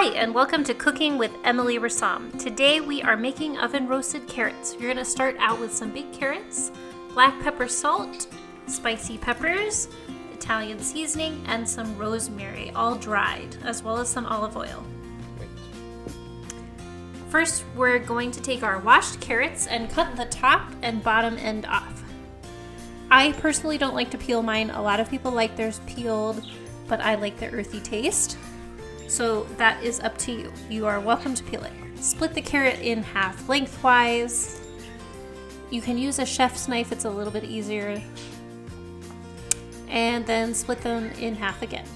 Hi, and welcome to Cooking with Emily Rassam. Today we are making oven roasted carrots. You're going to start out with some big carrots, black pepper salt, spicy peppers, Italian seasoning, and some rosemary, all dried, as well as some olive oil. First, we're going to take our washed carrots and cut the top and bottom end off. I personally don't like to peel mine. A lot of people like theirs peeled, but I like the earthy taste. So that is up to you. You are welcome to peel it. Split the carrot in half lengthwise. You can use a chef's knife, it's a little bit easier. And then split them in half again.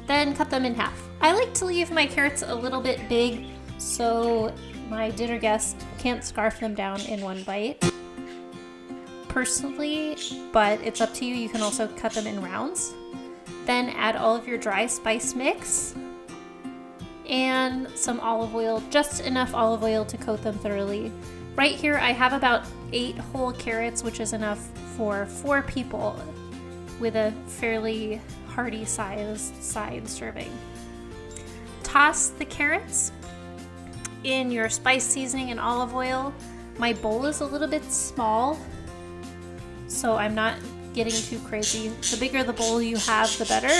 Then cut them in half. I like to leave my carrots a little bit big so my dinner guest can't scarf them down in one bite. Personally, but it's up to you. You can also cut them in rounds. Then add all of your dry spice mix and some olive oil, just enough olive oil to coat them thoroughly. Right here I have about 8 whole carrots, which is enough for 4 people with a fairly hearty sized side serving. Toss the carrots in your spice seasoning and olive oil. My bowl is a little bit small, so I'm not getting too crazy. The bigger the bowl you have, the better.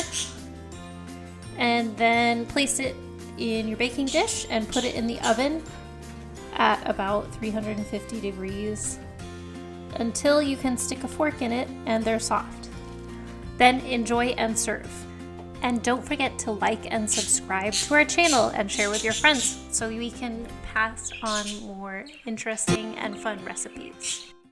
And then place it in your baking dish and put it in the oven at about 350 degrees until you can stick a fork in it and they're soft. Then enjoy and serve. And don't forget to like and subscribe to our channel and share with your friends so we can pass on more interesting and fun recipes.